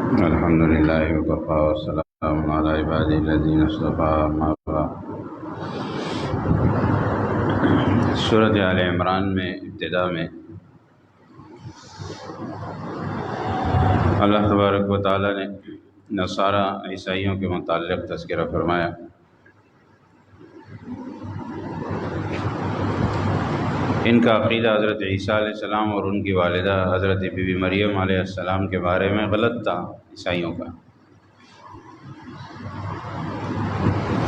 الحمد للہ وکفیٰ والسلام علی عبادہ الذین اصطفیٰ اما بعد۔ سورۃ آل عمران میں ابتدا میں اللہ تبارک و تعالیٰ نے نصارہ عیسائیوں کے متعلق تذکرہ فرمایا۔ ان کا عقیدہ حضرت عیسیٰ علیہ السلام اور ان کی والدہ حضرت بی بی مریم علیہ السلام کے بارے میں غلط تھا۔ عیسائیوں کا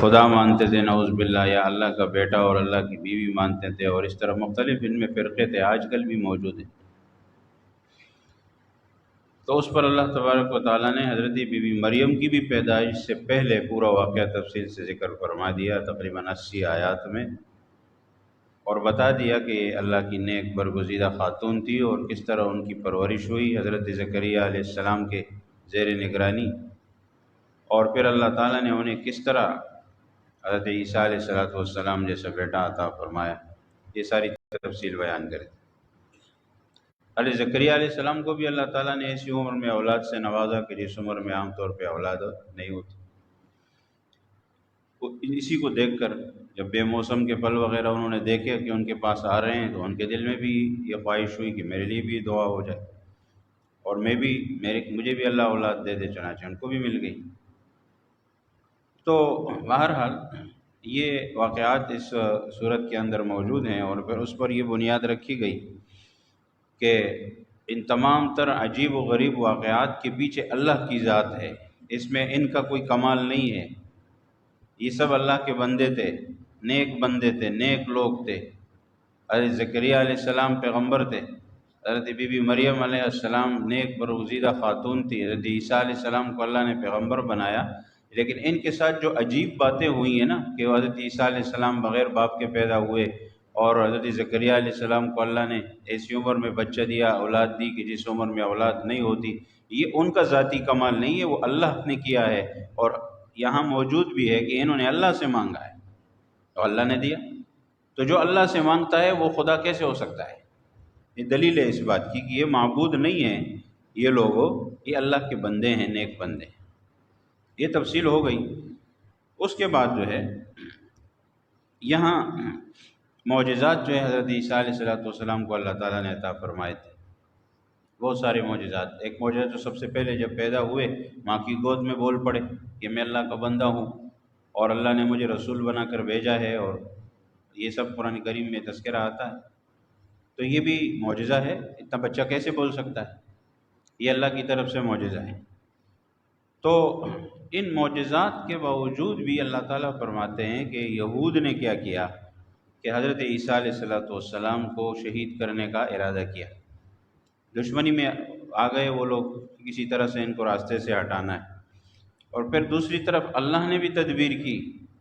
خدا مانتے تھے نعوذ باللہ، یا اللہ کا بیٹا اور اللہ کی بیوی مانتے تھے، اور اس طرح مختلف ان میں فرقے تھے، آج کل بھی موجود ہیں۔ تو اس پر اللہ تبارک و تعالیٰ نے حضرت بی بی مریم کی بھی پیدائش سے پہلے پورا واقعہ تفصیل سے ذکر فرما دیا، تقریباً 80 آیات میں، اور بتا دیا کہ اللہ کی نیک برگزیدہ خاتون تھی اور کس طرح ان کی پرورش ہوئی حضرت زکریا علیہ السلام کے زیر نگرانی، اور پھر اللہ تعالیٰ نے انہیں کس طرح حضرت عیسیٰ علیہ السلام جیسا بیٹا عطا فرمایا۔ یہ ساری تفصیل بیان کریں۔ حضرت زکریا علیہ السلام کو بھی اللہ تعالیٰ نے ایسی عمر میں اولاد سے نوازا کہ جس عمر میں عام طور پہ اولاد نہیں ہوتی۔ اسی کو دیکھ کر جب بے موسم کے پھل وغیرہ انہوں نے دیکھے کہ ان کے پاس آ رہے ہیں، تو ان کے دل میں بھی یہ خواہش ہوئی کہ میرے لیے بھی دعا ہو جائے اور مجھے بھی اللہ اولاد دے دے، چنانچہ ان کو بھی مل گئی۔ تو بہرحال یہ واقعات اس صورت کے اندر موجود ہیں، اور پھر اس پر یہ بنیاد رکھی گئی کہ ان تمام تر عجیب و غریب واقعات کے پیچھے اللہ کی ذات ہے، اس میں ان کا کوئی کمال نہیں ہے۔ یہ سب اللہ کے بندے تھے، نیک بندے تھے، نیک لوگ تھے۔ حضرت زکریا علیہ السلام پیغمبر تھے، حضرت بی بی مریم علیہ السلام نیک برگزیدہ خاتون تھی، حضرت عیسیٰ علیہ السلام کو اللہ نے پیغمبر بنایا۔ لیکن ان کے ساتھ جو عجیب باتیں ہوئی ہیں نا، کہ حضرت عیسیٰ علیہ السلام بغیر باپ کے پیدا ہوئے، اور حضرت زکریا علیہ السلام کو اللہ نے ایسی عمر میں بچہ دیا، اولاد دی کہ جس عمر میں اولاد نہیں ہوتی، یہ ان کا ذاتی کمال نہیں ہے، وہ اللہ نے کیا ہے۔ اور یہاں موجود بھی ہے کہ انہوں نے اللہ سے مانگا ہے تو اللہ نے دیا۔ تو جو اللہ سے مانگتا ہے وہ خدا کیسے ہو سکتا ہے؟ یہ دلیل ہے اس بات کی کہ یہ معبود نہیں ہیں، یہ لوگوں، یہ اللہ کے بندے ہیں، نیک بندے ہیں۔ یہ تفصیل ہو گئی۔ اس کے بعد جو ہے یہاں معجزات جو ہے حضرت عیسیٰ علیہ السلام کو اللہ تعالیٰ نے عطا فرمائے تھے، بہت سارے معجزات۔ ایک معجزہ جو سب سے پہلے جب پیدا ہوئے ماں کی گود میں بول پڑے کہ میں اللہ کا بندہ ہوں اور اللہ نے مجھے رسول بنا کر بھیجا ہے، اور یہ سب قرآن کریم میں تذکرہ آتا ہے۔ تو یہ بھی معجزہ ہے، اتنا بچہ کیسے بول سکتا ہے؟ یہ اللہ کی طرف سے معجزہ ہے۔ تو ان معجزات کے باوجود بھی اللہ تعالیٰ فرماتے ہیں کہ یہود نے کیا کیا کہ حضرت عیسیٰ علیہ السلام کو شہید کرنے کا ارادہ کیا، دشمنی میں آ گئے وہ لوگ، کسی طرح سے ان کو راستے سے ہٹانا ہے۔ اور پھر دوسری طرف اللہ نے بھی تدبیر کی،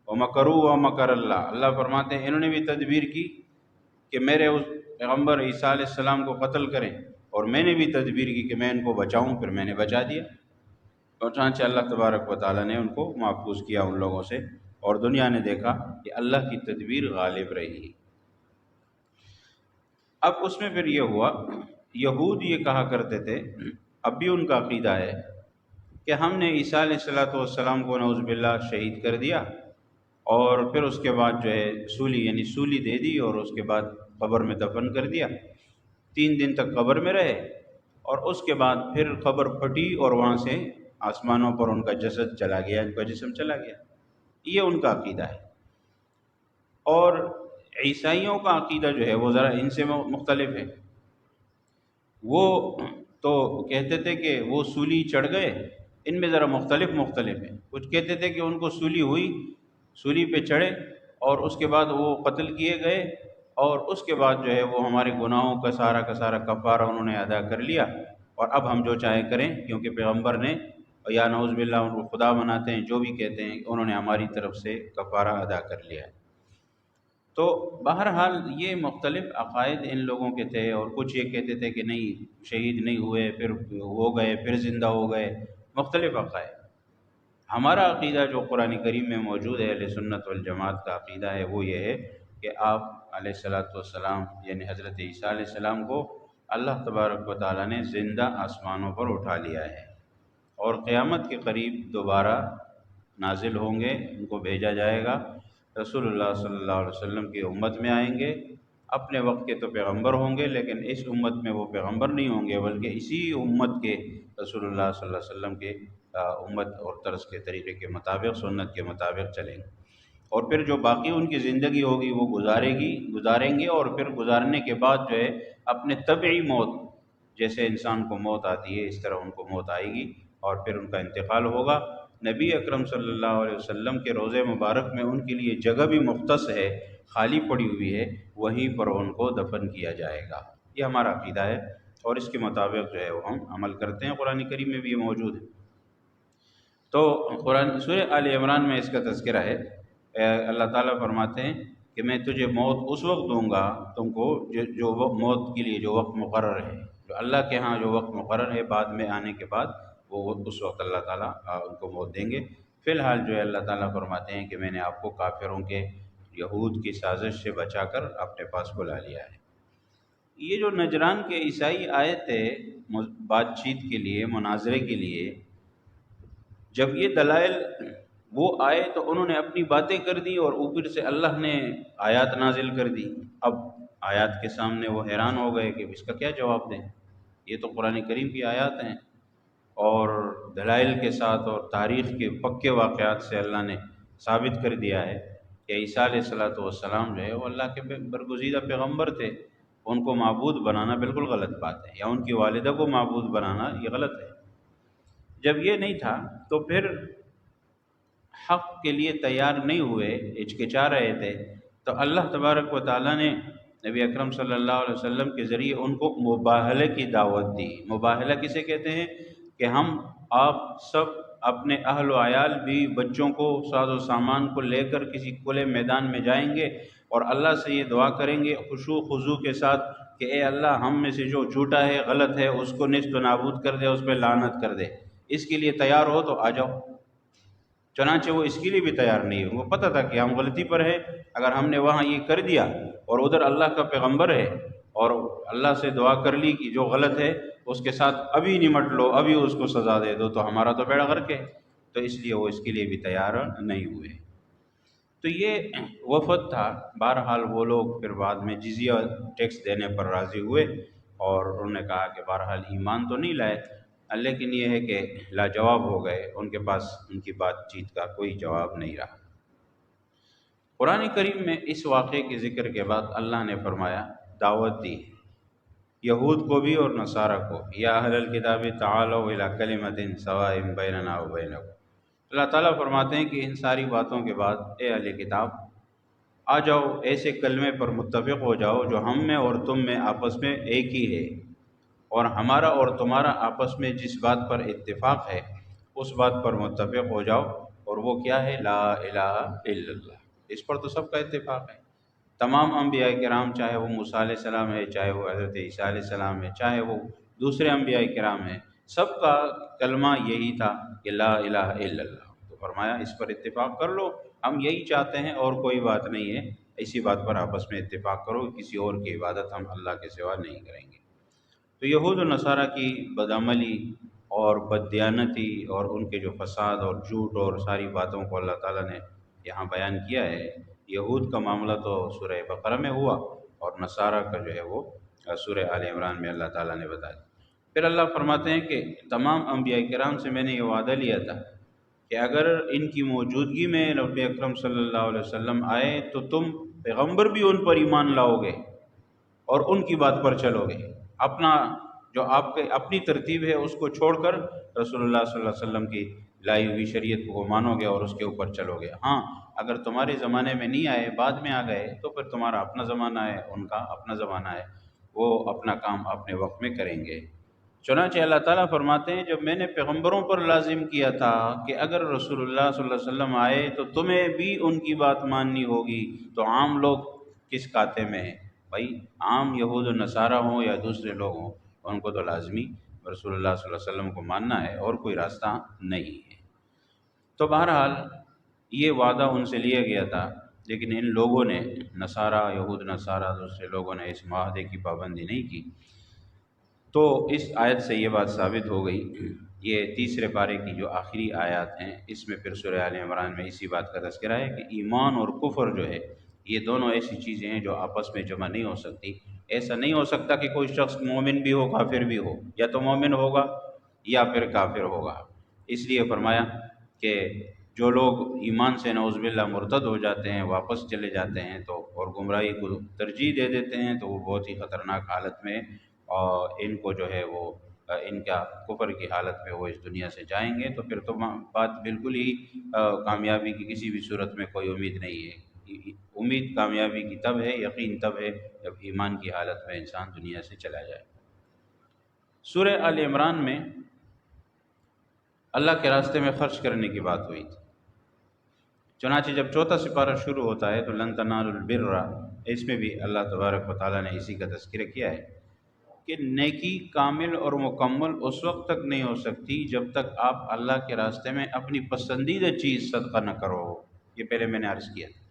وَمَكَرُوا وَمَكَرَ اللَّهُ، اللہ فرماتے ہیں انہوں نے بھی تدبیر کی کہ میرے اس پیغمبر عیسیٰ علیہ السلام کو قتل کریں، اور میں نے بھی تدبیر کی کہ میں ان کو بچاؤں، پھر میں نے بچا دیا۔ اور چنانچہ اللہ تبارک و تعالیٰ نے ان کو محفوظ کیا ان لوگوں سے، اور دنیا نے دیکھا کہ اللہ کی تدبیر غالب رہی۔ اب اس میں پھر یہ ہوا، یہود یہ کہا کرتے تھے، اب بھی ان کا عقیدہ ہے کہ ہم نے عیسیٰ علیہ السلام کو نعوذ باللہ شہید کر دیا، اور پھر اس کے بعد جو ہے سولی دے دی، اور اس کے بعد قبر میں دفن کر دیا، 3 دن تک قبر میں رہے، اور اس کے بعد پھر قبر پھٹی اور وہاں سے آسمانوں پر ان کا جسد چلا گیا، ان کا جسم چلا گیا۔ یہ ان کا عقیدہ ہے۔ اور عیسائیوں کا عقیدہ جو ہے وہ ذرا ان سے مختلف ہے۔ وہ تو کہتے تھے کہ وہ سولی چڑھ گئے، ان میں ذرا مختلف ہے۔ کچھ کہتے تھے کہ ان کو سولی ہوئی، سولی پہ چڑھے، اور اس کے بعد وہ قتل کیے گئے، اور اس کے بعد جو ہے وہ ہمارے گناہوں کا سارا کفارہ انہوں نے ادا کر لیا، اور اب ہم جو چاہے کریں، کیونکہ پیغمبر نے یا نعوذ باللہ ان کو خدا بناتے ہیں، جو بھی کہتے ہیں، انہوں نے ہماری طرف سے کفارہ ادا کر لیا ہے۔ تو بہرحال یہ مختلف عقائد ان لوگوں کے تھے، اور کچھ یہ کہتے تھے کہ نہیں شہید نہیں ہوئے، پھر ہو گئے، پھر زندہ ہو گئے، مختلف عقائد۔ ہمارا عقیدہ جو قرآن کریم میں موجود ہے، اہل سنت والجماعت کا عقیدہ ہے، وہ یہ ہے کہ آپ علیہ السلام یعنی حضرت عیسیٰ علیہ السلام کو اللہ تبارک و تعالیٰ نے زندہ آسمانوں پر اٹھا لیا ہے، اور قیامت کے قریب دوبارہ نازل ہوں گے، ان کو بھیجا جائے گا، رسول اللہ صلی اللہ علیہ وسلم کی امت میں آئیں گے۔ اپنے وقت کے تو پیغمبر ہوں گے، لیکن اس امت میں وہ پیغمبر نہیں ہوں گے، بلکہ اسی امت کے رسول اللہ صلی اللہ علیہ وسلم کے امت اور طرز کے طریقے کے مطابق، سنت کے مطابق چلیں گے، اور پھر جو باقی ان کی زندگی ہوگی وہ گزاریں گے، اور پھر گزارنے کے بعد جو ہے اپنے طبعی موت، جیسے انسان کو موت آتی ہے اس طرح ان کو موت آئے گی، اور پھر ان کا انتقال ہوگا۔ نبی اکرم صلی اللہ علیہ وسلم کے روضہ مبارک میں ان کے لیے جگہ بھی مختص ہے، خالی پڑی ہوئی ہے، وہیں پر ان کو دفن کیا جائے گا۔ یہ ہمارا عقیدہ ہے، اور اس کے مطابق جو ہے وہ ہم عمل کرتے ہیں، قرآن کریم میں بھی یہ موجود ہے۔ تو قرآن سورہ آل عمران میں اس کا تذکرہ ہے۔ اللہ تعالیٰ فرماتے ہیں کہ میں تجھے موت اس وقت دوں گا تم کو جو موت کے لیے جو وقت مقرر ہے، جو اللہ کے ہاں جو وقت مقرر ہے بعد میں آنے کے بعد، وہ اس وقت اللہ تعالیٰ ان کو موت دیں گے۔ فی الحال جو ہے اللہ تعالیٰ فرماتے ہیں کہ میں نے آپ کو کافروں کے، یہود کی سازش سے بچا کر اپنے پاس بلا لیا ہے۔ یہ جو نجران کے عیسائی آئے تھے بات چیت کے لیے، مناظرے کے لیے، جب یہ دلائل وہ آئے تو انہوں نے اپنی باتیں کر دی، اور اوپر سے اللہ نے آیات نازل کر دی۔ اب آیات کے سامنے وہ حیران ہو گئے کہ اس کا کیا جواب دیں، یہ تو قرآن کریم کی آیات ہیں، اور دلائل کے ساتھ اور تاریخ کے پکے واقعات سے اللہ نے ثابت کر دیا ہے کہ عیسیٰ علیہ السلام جو ہے وہ اللہ کے برگزیدہ پیغمبر تھے، ان کو معبود بنانا بالکل غلط بات ہے، یا ان کی والدہ کو معبود بنانا یہ غلط ہے۔ جب یہ نہیں تھا تو پھر حق کے لیے تیار نہیں ہوئے، ہچکچا رہے تھے، تو اللہ تبارک و تعالیٰ نے نبی اکرم صلی اللہ علیہ وسلم کے ذریعے ان کو مباہلے کی دعوت دی۔ مباہلہ کسے کہتے ہیں؟ کہ ہم آپ سب اپنے اہل و عیال بھی، بچوں کو، ساز و سامان کو لے کر کسی کھلے میدان میں جائیں گے، اور اللہ سے یہ دعا کریں گے خشوع خضوع کے ساتھ کہ اے اللہ ہم میں سے جو جھوٹا ہے، غلط ہے، اس کو نیست و نابود کر دے، اس پہ لعنت کر دے، اس کے لیے تیار ہو تو آ جاؤ۔ چنانچہ وہ اس کے لیے بھی تیار نہیں ہوئے، وہ پتہ تھا کہ ہم غلطی پر ہیں، اگر ہم نے وہاں یہ کر دیا اور ادھر اللہ کا پیغمبر ہے، اور اللہ سے دعا کر لی کہ جو غلط ہے اس کے ساتھ ابھی نمٹ لو، ابھی اس کو سزا دے دو، تو ہمارا تو بیڑا غرق ہے، تو اس لیے وہ اس کے لیے بھی تیار نہیں ہوئے۔ تو یہ وفد تھا۔ بہرحال وہ لوگ پھر بعد میں جزیہ ٹیکس دینے پر راضی ہوئے، اور انہوں نے کہا کہ بہرحال ایمان تو نہیں لائے، لیکن یہ ہے کہ لاجواب ہو گئے، ان کے پاس ان کی بات چیت کا کوئی جواب نہیں رہا۔ قرآن کریم میں اس واقعے کے ذکر کے بعد اللہ نے فرمایا، دعوت دی یہود کو بھی اور نصارہ کو، یا اہل الکتاب تعالوا الی کلمۃ سواء بیننا وبینکم۔ اللہ تعالیٰ فرماتے ہیں کہ ان ساری باتوں کے بعد اے اہل کتاب، آ جاؤ ایسے کلمے پر متفق ہو جاؤ جو ہم میں اور تم میں آپس میں ایک ہی ہے، اور ہمارا اور تمہارا آپس میں جس بات پر اتفاق ہے اس بات پر متفق ہو جاؤ، اور وہ کیا ہے؟ لا الہ الا اللہ۔ اس پر تو سب کا اتفاق ہے۔ تمام انبیاء کرام، چاہے وہ موسیٰ علیہ السلام ہے، چاہے وہ حضرت عیسیٰ علیہ السلام ہے، چاہے وہ دوسرے انبیاء کرام ہیں، سب کا کلمہ یہی تھا کہ لا الہ الا اللہ۔ تو فرمایا اس پر اتفاق کر لو، ہم یہی چاہتے ہیں اور کوئی بات نہیں ہے، اسی بات پر آپس میں اتفاق کرو، کسی اور کی عبادت ہم اللہ کے سوا نہیں کریں گے۔ تو یہود و نصارہ کی بدعملی اور بددیانتی اور ان کے جو فساد اور جھوٹ اور ساری باتوں کو اللہ تعالیٰ نے یہاں بیان کیا ہے۔ یہود کا معاملہ تو سورہ بقرہ میں ہوا، اور نصارہ کا جو ہے وہ سورہ آل عمران میں اللہ تعالیٰ نے بتایا۔ پھر اللہ فرماتے ہیں کہ تمام انبیاء کرام سے میں نے یہ وعدہ لیا تھا کہ اگر ان کی موجودگی میں نبی اکرم صلی اللہ علیہ وسلم آئے تو تم پیغمبر بھی ان پر ایمان لاؤ گے اور ان کی بات پر چلو گے، اپنا جو آپ کے اپنی ترتیب ہے اس کو چھوڑ کر رسول اللہ صلی اللہ علیہ وسلم کی لائی ہوئی شریعت کو مانو گے اور اس کے اوپر چلو گے۔ ہاں اگر تمہارے زمانے میں نہیں آئے، بعد میں آ گئے، تو پھر تمہارا اپنا زمانہ ہے، ان کا اپنا زمانہ ہے، وہ اپنا کام اپنے وقت میں کریں گے۔ چنانچہ اللہ تعالیٰ فرماتے ہیں جب میں نے پیغمبروں پر لازم کیا تھا کہ اگر رسول اللہ صلی اللہ علیہ وسلم آئے تو تمہیں بھی ان کی بات ماننی ہوگی، تو عام لوگ کس کاتے میں ہیں بھائی؟ عام یہود و نصارہ ہوں یا دوسرے لوگ ہوں، ان کو تو لازمی رسول اللہ صلی اللہ علیہ وسلم کو ماننا ہے، اور کوئی راستہ نہیں ہے۔ تو بہرحال یہ وعدہ ان سے لیا گیا تھا، لیکن ان لوگوں نے، نصارہ، یہود نصارہ، دوسرے لوگوں نے اس معاہدے کی پابندی نہیں کی۔ تو اس آیت سے یہ بات ثابت ہو گئی یہ تیسرے پارے کی جو آخری آیات ہیں، اس میں پھر سورہ آل عمران میں اسی بات کا تذکرہ ہے کہ ایمان اور کفر جو ہے یہ دونوں ایسی چیزیں ہیں جو آپس میں جمع نہیں ہو سکتی۔ ایسا نہیں ہو سکتا کہ کوئی شخص مومن بھی ہو کافر بھی ہو، یا تو مومن ہوگا یا پھر کافر ہوگا۔ اس لیے فرمایا کہ جو لوگ ایمان سے نعوذ باللہ مرتد ہو جاتے ہیں، واپس چلے جاتے ہیں تو اور گمراہی کو ترجیح دے دیتے ہیں تو وہ بہت ہی خطرناک حالت میں، اور ان کو جو ہے وہ ان کا کفر کی حالت میں وہ اس دنیا سے جائیں گے، تو پھر تو بات بالکل ہی کامیابی کی کسی بھی صورت میں کوئی امید نہیں ہے۔ امید کامیابی کی تب ہے، یقین تب ہے جب ایمان کی حالت میں انسان دنیا سے چلا جائے۔ سورہ آل عمران میں اللہ کے راستے میں خرچ کرنے کی بات ہوئی تھی، چنانچہ جب چوتھا سپارہ شروع ہوتا ہے تو لن تنالوا البر، اس میں بھی اللہ تبارک و تعالیٰ نے اسی کا تذکرہ کیا ہے کہ نیکی کامل اور مکمل اس وقت تک نہیں ہو سکتی جب تک آپ اللہ کے راستے میں اپنی پسندیدہ چیز صدقہ نہ کرو۔ یہ پہلے میں نے عرض کیا تھا،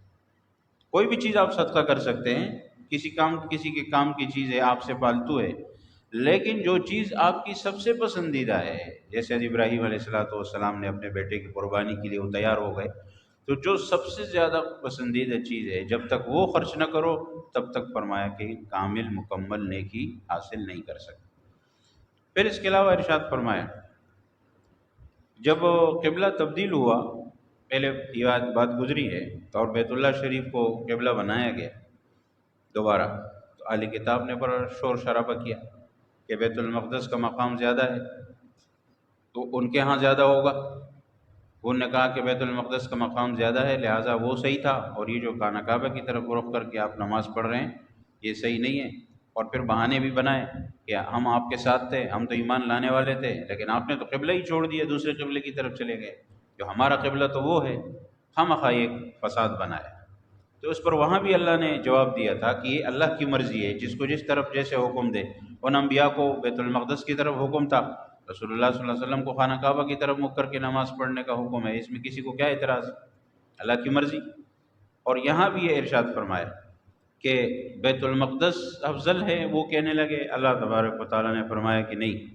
کوئی بھی چیز آپ صدقہ کر سکتے ہیں، کسی کے کام کی چیز ہے، آپ سے فالتو ہے، لیکن جو چیز آپ کی سب سے پسندیدہ ہے، جیسے ابراہیم علیہ السلام نے اپنے بیٹے کی قربانی کے لیے وہ تیار ہو گئے، تو جو سب سے زیادہ پسندیدہ چیز ہے جب تک وہ خرچ نہ کرو تب تک فرمایا کہ کامل مکمل نیکی حاصل نہیں کر سکتے۔ پھر اس کے علاوہ ارشاد فرمایا جب قبلہ تبدیل ہوا، پہلے یہ بات گزری ہے، اور بیت اللہ شریف کو قبلہ بنایا گیا دوبارہ، تو اہل کتاب نے بڑا شور شرابہ کیا کہ بیت المقدس کا مقام زیادہ ہے، تو ان کے ہاں زیادہ ہوگا۔ انہوں نے کہا کہ بیت المقدس کا مقام زیادہ ہے، لہٰذا وہ صحیح تھا، اور یہ جو خانہ کعبہ کی طرف رخ کر کے آپ نماز پڑھ رہے ہیں یہ صحیح نہیں ہے۔ اور پھر بہانے بھی بنائے کہ ہم آپ کے ساتھ تھے، ہم تو ایمان لانے والے تھے، لیکن آپ نے تو قبلہ ہی چھوڑ دیا، دوسرے قبلے کی طرف چلے گئے، جو ہمارا قبلہ تو وہ ہے، خواہ ایک فساد بنایا۔ تو اس پر وہاں بھی اللہ نے جواب دیا تھا کہ یہ اللہ کی مرضی ہے، جس کو جس طرف جیسے حکم دے۔ ان انبیاء کو بیت المقدس کی طرف حکم تھا، رسول اللہ صلی اللہ علیہ وسلم کو خانہ کعبہ کی طرف مک کر کے نماز پڑھنے کا حکم ہے، اس میں کسی کو کیا اعتراض؟ اللہ کی مرضی۔ اور یہاں بھی یہ ارشاد فرمایا کہ بیت المقدس افضل ہے، وہ کہنے لگے، اللہ تبارک و تعالیٰ نے فرمایا کہ نہیں،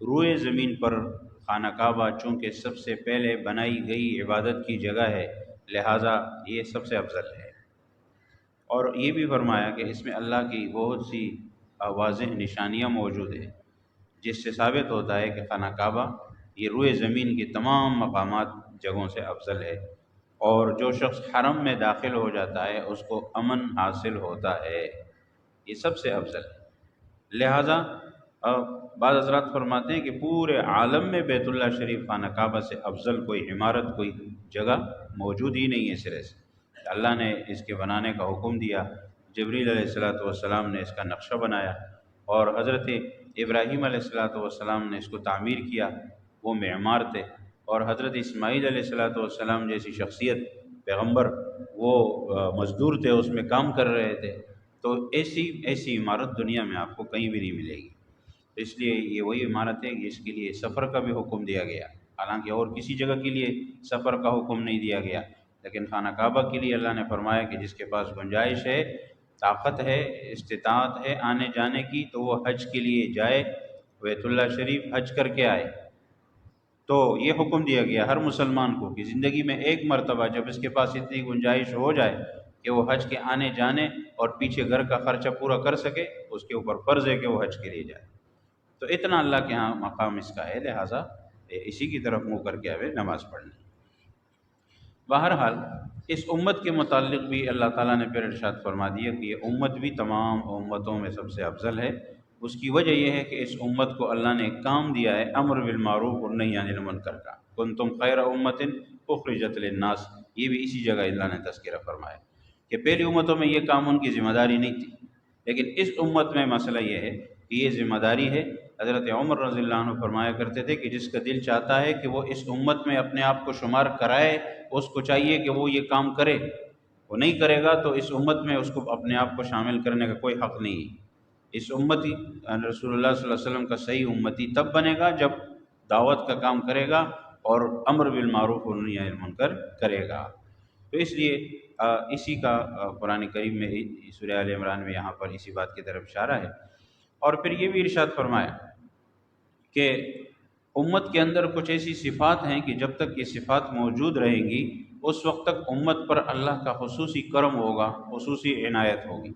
روئے زمین پر خانہ کعبہ چونکہ سب سے پہلے بنائی گئی عبادت کی جگہ ہے، لہٰذا یہ سب سے افضل ہے۔ اور یہ بھی فرمایا کہ اس میں اللہ کی بہت سی واضح نشانیاں موجود ہیں، جس سے ثابت ہوتا ہے کہ خانہ کعبہ یہ روئے زمین کی تمام مقامات جگہوں سے افضل ہے، اور جو شخص حرم میں داخل ہو جاتا ہے اس کو امن حاصل ہوتا ہے، یہ سب سے افضل ہے۔ لہٰذا بعض حضرات فرماتے ہیں کہ پورے عالم میں بیت اللہ شریف خانہ کعبہ سے افضل کوئی عمارت، کوئی جگہ موجود ہی نہیں ہے سرے سے۔ اللہ نے اس کے بنانے کا حکم دیا، جبریل علیہ السلام نے اس کا نقشہ بنایا، اور حضرت ابراہیم علیہ السلام نے اس کو تعمیر کیا، وہ معمار تھے، اور حضرت اسماعیل علیہ السلام جیسی شخصیت پیغمبر وہ مزدور تھے، اس میں کام کر رہے تھے۔ تو ایسی عمارت دنیا میں آپ کو کہیں بھی نہیں ملے گی۔ اس لیے یہ وہی عمارت ہے کہ اس کے لیے سفر کا بھی حکم دیا گیا، حالانکہ اور کسی جگہ کے لیے سفر کا حکم نہیں دیا گیا، لیکن خانہ کعبہ کے لیے اللہ نے فرمایا کہ جس کے پاس گنجائش ہے، طاقت ہے، استطاعت ہے آنے جانے کی، تو وہ حج کے لیے جائے، بیت اللہ شریف حج کر کے آئے۔ تو یہ حکم دیا گیا ہر مسلمان کو کہ زندگی میں ایک مرتبہ جب اس کے پاس اتنی گنجائش ہو جائے کہ وہ حج کے آنے جانے اور پیچھے گھر کا خرچہ پورا کر سکے، اس کے اوپر فرض ہے کہ وہ حج کے لیے جائے۔ تو اتنا اللہ کے ہاں مقام اس کا ہے، لہٰذا اسی کی طرف منہ کر کے ہمیں نماز پڑھنی۔ بہرحال اس امت کے متعلق بھی اللہ تعالیٰ نے پھر ارشاد فرما دیا کہ یہ امت بھی تمام امتوں میں سب سے افضل ہے۔ اس کی وجہ یہ ہے کہ اس امت کو اللہ نے ایک کام دیا ہے، امر بالمعروف اور نہی عن المنکر کا، کنتم خیر امت اخرجت للناس، یہ بھی اسی جگہ اللہ نے تذکرہ فرمایا کہ پہلی امتوں میں یہ کام ان کی ذمہ داری نہیں تھی، لیکن اس امت میں مسئلہ یہ ہے کہ یہ ذمہ داری ہے۔ حضرت عمر رضی اللہ عنہ فرمایا کرتے تھے کہ جس کا دل چاہتا ہے کہ وہ اس امت میں اپنے آپ کو شمار کرائے، اس کو چاہیے کہ وہ یہ کام کرے، وہ نہیں کرے گا تو اس امت میں اس کو اپنے آپ کو شامل کرنے کا کوئی حق نہیں ہے۔ اس امتی رسول اللہ صلی اللہ علیہ وسلم کا صحیح امتی تب بنے گا جب دعوت کا کام کرے گا اور امر بالمعروف و نہی عن المنکر کرے گا۔ تو اس لیے اسی کا قرآن کریم میں سورہ آل عمران میں یہاں پر اسی بات کی طرف اشارہ ہے۔ اور پھر یہ بھی ارشاد فرمایا کہ امت کے اندر کچھ ایسی صفات ہیں کہ جب تک یہ صفات موجود رہیں گی اس وقت تک امت پر اللہ کا خصوصی کرم ہوگا، خصوصی عنایت ہوگی۔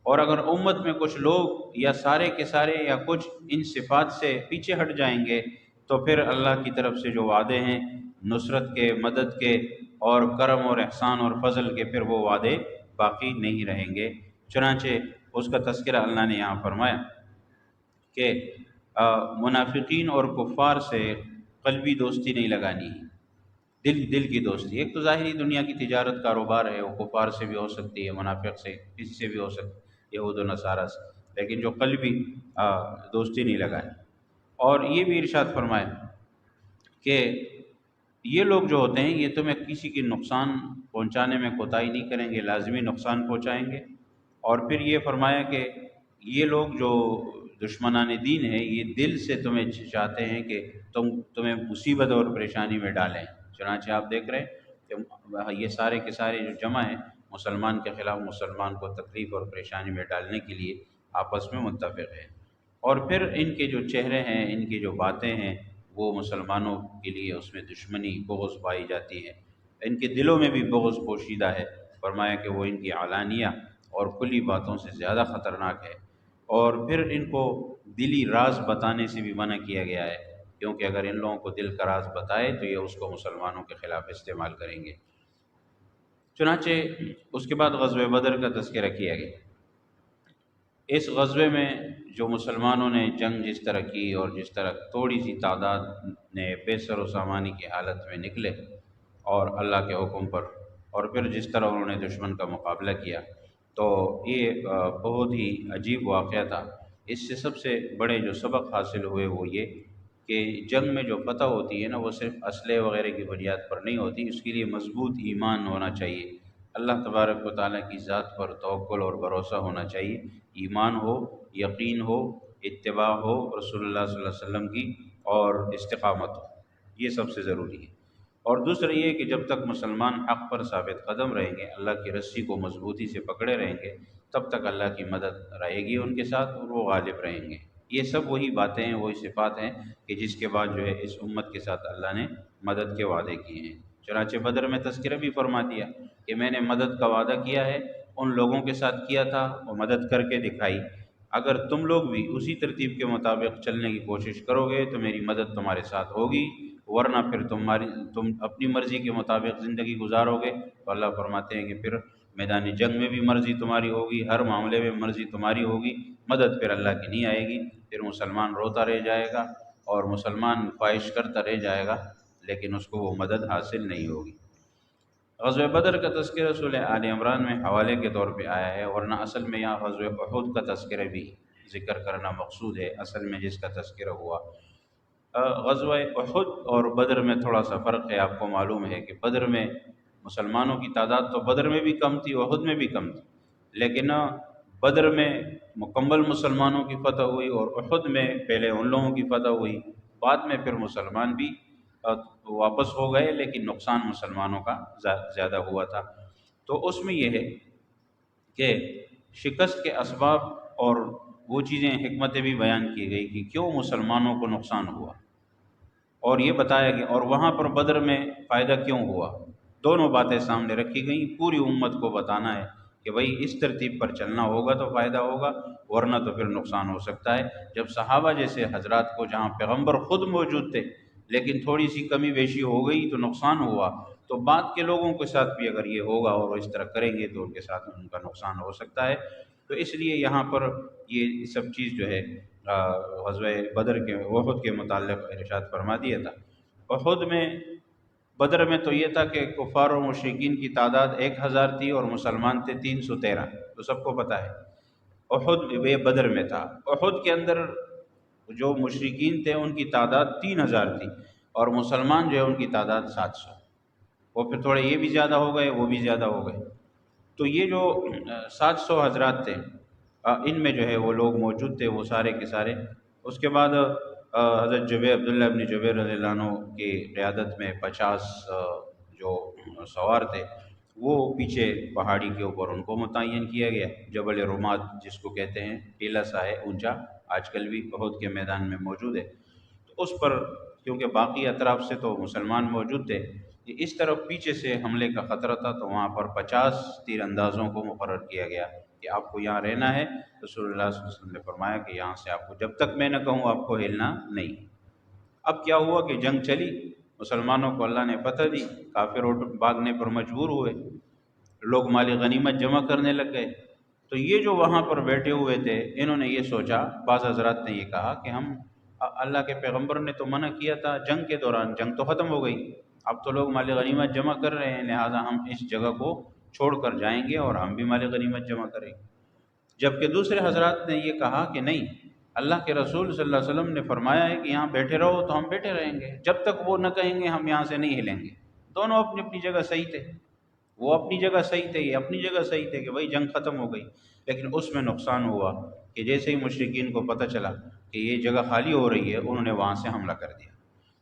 اور اگر امت میں کچھ لوگ یا سارے کے سارے یا کچھ ان صفات سے پیچھے ہٹ جائیں گے تو پھر اللہ کی طرف سے جو وعدے ہیں نصرت کے، مدد کے اور کرم اور احسان اور فضل کے، پھر وہ وعدے باقی نہیں رہیں گے۔ چنانچہ اس کا تذکرہ اللہ نے یہاں فرمایا کہ منافقین اور کفار سے قلبی دوستی نہیں لگانی ہے، دل کی دوستی۔ ایک تو ظاہری دنیا کی تجارت کاروبار ہے، وہ کفار سے بھی ہو سکتی ہے، منافق سے کسی سے بھی ہو سکتی ہے، یہود و نصارہ سے، لیکن جو قلبی دوستی نہیں لگانی۔ اور یہ بھی ارشاد فرمایا کہ یہ لوگ جو ہوتے ہیں یہ تمہیں کسی کی نقصان پہنچانے میں کوتاہی نہیں کریں گے، لازمی نقصان پہنچائیں گے۔ اور پھر یہ فرمایا کہ یہ لوگ جو دشمنان دین ہیں یہ دل سے تمہیں چاہتے ہیں کہ تمہیں مصیبت اور پریشانی میں ڈالیں۔ چنانچہ آپ دیکھ رہے ہیں کہ یہ سارے کے سارے جو جمع ہیں مسلمان کے خلاف، مسلمان کو تکلیف اور پریشانی میں ڈالنے کے لیے آپس میں متفق ہیں۔ اور پھر ان کے جو چہرے ہیں، ان کی جو باتیں ہیں، وہ مسلمانوں کے لیے اس میں دشمنی، بغض پائی جاتی ہے۔ ان کے دلوں میں بھی بغض پوشیدہ ہے۔ فرمایا کہ وہ ان کی علانیہ اور کھلی باتوں سے زیادہ خطرناک ہے۔ اور پھر ان کو دلی راز بتانے سے بھی منع کیا گیا ہے، کیونکہ اگر ان لوگوں کو دل کا راز بتائے تو یہ اس کو مسلمانوں کے خلاف استعمال کریں گے۔ چنانچہ اس کے بعد غزوہ بدر کا تذکرہ کیا گیا۔ اس غزوے میں جو مسلمانوں نے جنگ جس طرح کی اور جس طرح تھوڑی سی تعداد نے بے سر و سامانی کی حالت میں نکلے اور اللہ کے حکم پر، اور پھر جس طرح انہوں نے دشمن کا مقابلہ کیا، تو یہ بہت ہی عجیب واقعہ تھا۔ اس سے سب سے بڑے جو سبق حاصل ہوئے وہ یہ کہ جنگ میں جو فتح ہوتی ہے نا وہ صرف اسلحے وغیرہ کی بنیاد پر نہیں ہوتی، اس کے لیے مضبوط ایمان ہونا چاہیے، اللہ تبارک و تعالیٰ کی ذات پر توکل اور بھروسہ ہونا چاہیے، ایمان ہو، یقین ہو، اتباع ہو رسول اللہ صلی اللہ علیہ وسلم کی، اور استقامت ہو، یہ سب سے ضروری ہے۔ اور دوسرا یہ کہ جب تک مسلمان حق پر ثابت قدم رہیں گے، اللہ کی رسی کو مضبوطی سے پکڑے رہیں گے، تب تک اللہ کی مدد رہے گی ان کے ساتھ اور وہ غالب رہیں گے۔ یہ سب وہی باتیں ہیں، وہی صفات ہیں کہ جس کے بعد جو ہے اس امت کے ساتھ اللہ نے مدد کے وعدے کیے ہیں۔ چنانچہ بدر میں تذکرہ بھی فرما دیا کہ میں نے مدد کا وعدہ کیا ہے، ان لوگوں کے ساتھ کیا تھا، وہ مدد کر کے دکھائی۔ اگر تم لوگ بھی اسی ترتیب کے مطابق چلنے کی کوشش کرو گے تو میری مدد تمہارے ساتھ ہوگی، ورنہ پھر تم اپنی مرضی کے مطابق زندگی گزارو گے۔ تو اللہ فرماتے ہیں کہ پھر میدان جنگ میں بھی مرضی تمہاری ہوگی، ہر معاملے میں مرضی تمہاری ہوگی، مدد پھر اللہ کی نہیں آئے گی۔ پھر مسلمان روتا رہ جائے گا اور مسلمان خواہش کرتا رہ جائے گا، لیکن اس کو وہ مدد حاصل نہیں ہوگی۔ غزوہ بدر کا تذکرہ سورہ آل عمران میں حوالے کے طور پہ آیا ہے، ورنہ اصل میں یہاں غزوہ احد کا تذکرہ بھی ذکر کرنا مقصود ہے، اصل میں جس کا تذکرہ ہوا۔ غزوہ احد اور بدر میں تھوڑا سا فرق ہے، آپ کو معلوم ہے کہ بدر میں مسلمانوں کی تعداد تو بدر میں بھی کم تھی، احد میں بھی کم تھی، لیکن بدر میں مکمل مسلمانوں کی فتح ہوئی اور احد میں پہلے ان لوگوں کی فتح ہوئی، بعد میں پھر مسلمان بھی واپس ہو گئے، لیکن نقصان مسلمانوں کا زیادہ ہوا تھا۔ تو اس میں یہ ہے کہ شکست کے اسباب اور وہ چیزیں، حکمتیں بھی بیان کی گئی کہ کیوں مسلمانوں کو نقصان ہوا، اور یہ بتایا گیا، اور وہاں پر بدر میں فائدہ کیوں ہوا۔ دونوں باتیں سامنے رکھی گئیں، پوری امت کو بتانا ہے کہ بھئی اس ترتیب پر چلنا ہوگا تو فائدہ ہوگا، ورنہ تو پھر نقصان ہو سکتا ہے۔ جب صحابہ جیسے حضرات کو، جہاں پیغمبر خود موجود تھے، لیکن تھوڑی سی کمی بیشی ہو گئی تو نقصان ہوا، تو بعد کے لوگوں کے ساتھ بھی اگر یہ ہوگا اور وہ اس طرح کریں گے تو ان کے ساتھ ان کا نقصان ہو سکتا ہے۔ تو اس لیے یہاں پر یہ سب چیز جو ہے غزوہ بدر کے، احد کے متعلق ارشاد فرما دیا تھا۔ احد میں، بدر میں تو یہ تھا کہ کفار و مشرکین کی تعداد 1000 تھی اور مسلمان تھے 313، تو سب کو پتہ ہے۔ احد یہ بدر میں تھا، احد کے اندر جو مشرکین تھے ان کی تعداد 3000 تھی اور مسلمان جو ہے ان کی تعداد 700، وہ پھر تھوڑے یہ بھی زیادہ ہو گئے، وہ بھی زیادہ ہو گئے۔ تو یہ جو 700 حضرات تھے، ان میں جو ہے وہ لوگ موجود تھے، وہ سارے کے سارے۔ اس کے بعد حضرت عبداللہ ابن جبیر رضی اللہ عنہ کی قیادت میں 50 جو سوار تھے، وہ پیچھے پہاڑی کے اوپر ان کو متعین کیا گیا، جبل رمات جس کو کہتے ہیں، ٹیلہ سا ہے اونچا، آج کل بھی احد کے میدان میں موجود ہے۔ تو اس پر کیونکہ باقی اطراف سے تو مسلمان موجود تھے، کہ اس طرف پیچھے سے حملے کا خطرہ تھا، تو وہاں پر 50 تیر اندازوں کو مقرر کیا گیا کہ آپ کو یہاں رہنا ہے۔ رسول اللہ صلی اللہ علیہ وسلم نے فرمایا کہ یہاں سے آپ کو جب تک میں نہ کہوں آپ کو ہلنا نہیں۔ اب کیا ہوا کہ جنگ چلی، مسلمانوں کو اللہ نے فتح دی، کافر بھاگنے پر مجبور ہوئے، لوگ مال غنیمت جمع کرنے لگ گئے۔ تو یہ جو وہاں پر بیٹھے ہوئے تھے، انہوں نے یہ سوچا، بعض حضرات نے یہ کہا کہ ہم اللہ کے پیغمبر نے تو منع کیا تھا جنگ کے دوران، جنگ تو ختم ہو گئی، اب تو لوگ مال غنیمت جمع کر رہے ہیں، لہٰذا ہم اس جگہ کو چھوڑ کر جائیں گے اور ہم بھی مال غنیمت جمع کریں گے۔ جبکہ دوسرے حضرات نے یہ کہا کہ نہیں، اللہ کے رسول صلی اللہ علیہ وسلم نے فرمایا ہے کہ یہاں بیٹھے رہو، تو ہم بیٹھے رہیں گے، جب تک وہ نہ کہیں گے ہم یہاں سے نہیں ہلیں گے۔ دونوں اپنی اپنی جگہ صحیح تھے، وہ اپنی جگہ صحیح تھے، یہ اپنی جگہ صحیح تھے کہ بھائی جنگ ختم ہو گئی۔ لیکن اس میں نقصان ہوا کہ جیسے ہی مشرکین کو پتہ چلا کہ یہ جگہ خالی ہو رہی ہے، انہوں نے وہاں سے حملہ کر دیا۔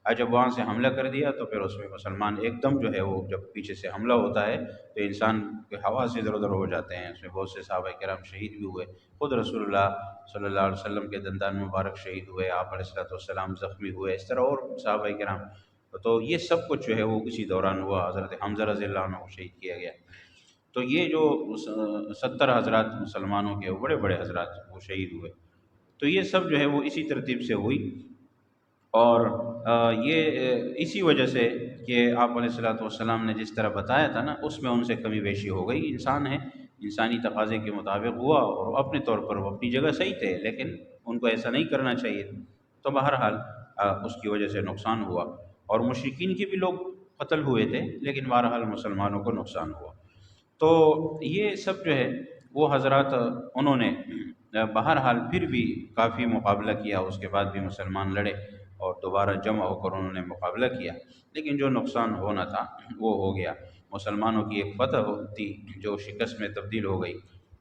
اور جب وہاں سے حملہ کر دیا تو پھر اس میں مسلمان ایک دم جو ہے وہ، جب پیچھے سے حملہ ہوتا ہے تو انسان کے حواس ادھر ادھر ہو جاتے ہیں، اس میں بہت سے صحابہ کرام شہید بھی ہوئے، خود رسول اللہ صلی اللہ علیہ وسلم کے دندان مبارک شہید ہوئے، آپ علیہ الصلوۃ والسلام زخمی ہوئے، اس طرح اور صحابہ کرام۔ تو یہ سب کچھ جو ہے وہ اسی دوران ہوا، حضرت حمزہ رضی اللہ عنہ کو شہید کیا گیا۔ تو یہ جو 70 حضرات مسلمانوں کے بڑے بڑے حضرات وہ شہید ہوئے، تو یہ سب جو ہے وہ اسی ترتیب سے ہوئی۔ اور یہ اسی وجہ سے کہ آپ علیہ الصلوۃ والسلام نے جس طرح بتایا تھا نا، اس میں ان سے کمی بیشی ہو گئی، انسان ہے، انسانی تقاضے کے مطابق ہوا، اور اپنے طور پر وہ اپنی جگہ صحیح تھے، لیکن ان کو ایسا نہیں کرنا چاہیے۔ تو بہرحال اس کی وجہ سے نقصان ہوا، اور مشرکین کے بھی لوگ قتل ہوئے تھے، لیکن بہرحال مسلمانوں کو نقصان ہوا۔ تو یہ سب جو ہے وہ حضرات، انہوں نے بہرحال پھر بھی کافی مقابلہ کیا، اس کے بعد بھی مسلمان لڑے اور دوبارہ جمع ہو کر انہوں نے مقابلہ کیا، لیکن جو نقصان ہونا تھا وہ ہو گیا۔ مسلمانوں کی ایک فتح تھی جو شکست میں تبدیل ہو گئی۔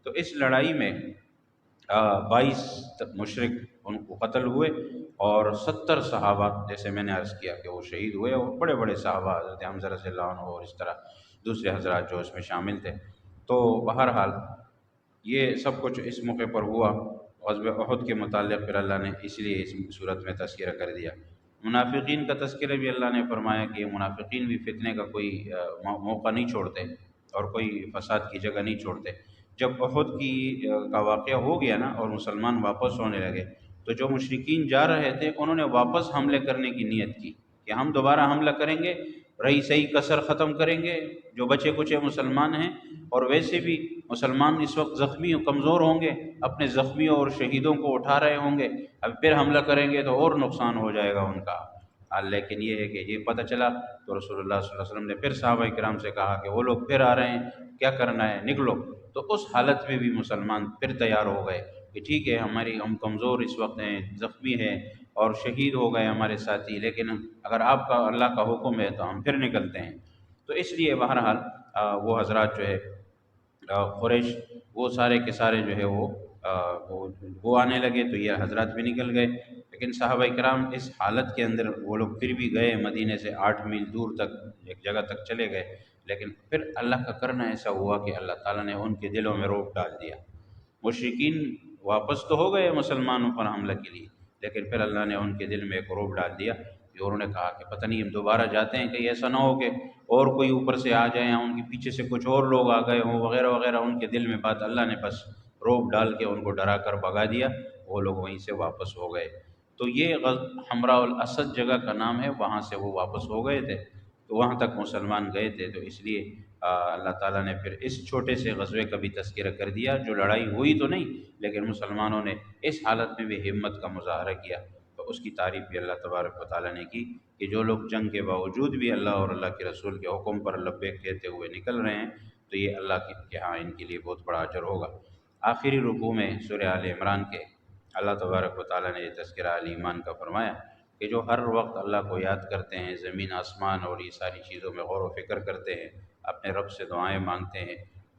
تو اس لڑائی میں 22 مشرک ان کو قتل ہوئے، اور 70 صحابہ، جیسے میں نے عرض کیا کہ وہ شہید ہوئے، اور بڑے بڑے صحابہ حضرت حمزہ رضی اللہ عنہ اور اس طرح دوسرے حضرات جو اس میں شامل تھے۔ تو بہرحال یہ سب کچھ اس موقع پر ہوا۔ غزوہ احد کے متعلق پھر اللہ نے اس لیے اس صورت میں تذکرہ کر دیا۔ منافقین کا تذکرہ بھی اللہ نے فرمایا کہ منافقین بھی فتنے کا کوئی موقع نہیں چھوڑتے اور کوئی فساد کی جگہ نہیں چھوڑتے۔ جب احد کا واقعہ ہو گیا نا اور مسلمان واپس ہونے لگے، تو جو مشرکین جا رہے تھے انہوں نے واپس حملے کرنے کی نیت کی کہ ہم دوبارہ حملہ کریں گے، رہی صحیح کسر ختم کریں گے، جو بچے کچھ مسلمان ہیں، اور ویسے بھی مسلمان اس وقت زخمی و کمزور ہوں گے، اپنے زخمیوں اور شہیدوں کو اٹھا رہے ہوں گے، اب پھر حملہ کریں گے تو اور نقصان ہو جائے گا ان کا۔ لیکن یہ ہے کہ یہ پتہ چلا تو رسول اللہ صلی اللہ علیہ وسلم نے پھر صحابہ کرام سے کہا کہ وہ لوگ پھر آ رہے ہیں، کیا کرنا ہے، نکلو۔ تو اس حالت میں بھی مسلمان پھر تیار ہو گئے کہ ٹھیک ہے، ہم کمزور اس وقت ہیں، زخمی ہیں اور شہید ہو گئے ہمارے ساتھی، لیکن اگر آپ کا اللہ کا حکم ہے تو ہم پھر نکلتے ہیں۔ تو اس لیے بہرحال وہ حضرات جو ہے قریش، وہ سارے کے سارے جو ہے وہ آنے لگے، تو یہ حضرات بھی نکل گئے۔ لیکن صحابہ کرام اس حالت کے اندر وہ لوگ پھر بھی گئے، مدینے سے 8 میل دور تک ایک جگہ تک چلے گئے، لیکن پھر اللہ کا کرنا ایسا ہوا کہ اللہ تعالیٰ نے ان کے دلوں میں رعب ڈال دیا۔ مشرکین واپس تو ہو گئے مسلمانوں پر حملہ کے لیے، لیکن پھر اللہ نے ان کے دل میں ایک رعب ڈال دیا کہ انہوں نے کہا کہ پتہ نہیں ہم دوبارہ جاتے ہیں، کہیں ایسا نہ ہو کہ اور کوئی اوپر سے آ جائے، یا ان کے پیچھے سے کچھ اور لوگ آ گئے ہوں وغیرہ وغیرہ۔ ان کے دل میں بات، اللہ نے بس رعب ڈال کے ان کو ڈرا کر بھگا دیا، وہ لوگ وہیں سے واپس ہو گئے۔ تو یہ حمراء الاسد جگہ کا نام ہے، وہاں سے وہ واپس ہو گئے تھے، تو وہاں تک مسلمان گئے تھے۔ تو اس لیے اللہ تعالیٰ نے پھر اس چھوٹے سے غزوے کا بھی تذکرہ کر دیا، جو لڑائی ہوئی تو نہیں، لیکن مسلمانوں نے اس حالت میں بھی ہمت کا مظاہرہ کیا، تو اس کی تعریف بھی اللہ تبارک و تعالیٰ نے کی کہ جو لوگ جنگ کے باوجود بھی اللہ اور اللہ کے رسول کے حکم پر لبیک کہتے ہوئے نکل رہے ہیں، تو یہ اللہ کے ہاں ان کے لیے بہت بڑا اجر ہوگا۔ آخری رکوع میں سورہ آل عمران کے اللہ تبارک و تعالیٰ نے یہ تذکرہ اہل ایمان کا فرمایا کہ جو ہر وقت اللہ کو یاد کرتے ہیں، زمین آسمان اور یہ ساری چیزوں میں غور و فکر کرتے ہیں، اپنے رب سے دعائیں مانگتے ہیں،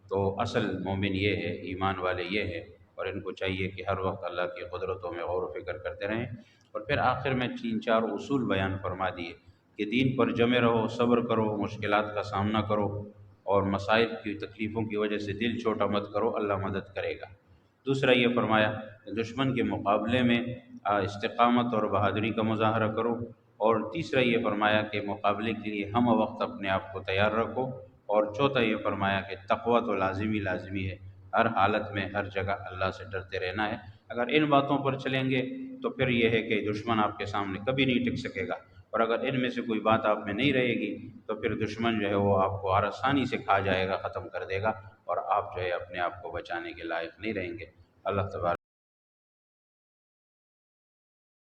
تو اصل مومن یہ ہے، ایمان والے یہ ہے، اور ان کو چاہیے کہ ہر وقت اللہ کی قدرتوں میں غور و فکر کرتے رہیں۔ اور پھر آخر میں 3-4 اصول بیان فرما دیے کہ دین پر جمے رہو، صبر کرو، مشکلات کا سامنا کرو، اور مسائل کی تکلیفوں کی وجہ سے دل چھوٹا مت کرو، اللہ مدد کرے گا۔ دوسرا یہ فرمایا کہ دشمن کے مقابلے میں استقامت اور بہادری کا مظاہرہ کرو، اور تیسرا یہ فرمایا کہ مقابلے کے لیے ہم وقت اپنے آپ کو تیار رکھو، اور چوتھا یہ فرمایا کہ تقویٰ تو لازمی ہے، ہر حالت میں ہر جگہ اللہ سے ڈرتے رہنا ہے۔ اگر ان باتوں پر چلیں گے تو پھر یہ ہے کہ دشمن آپ کے سامنے کبھی نہیں ٹک سکے گا، اور اگر ان میں سے کوئی بات آپ میں نہیں رہے گی تو پھر دشمن جو ہے وہ آپ کو آسانی سے کھا جائے گا، ختم کر دے گا، اور آپ جو ہے اپنے آپ کو بچانے کے لائق نہیں رہیں گے۔ اللہ تبارک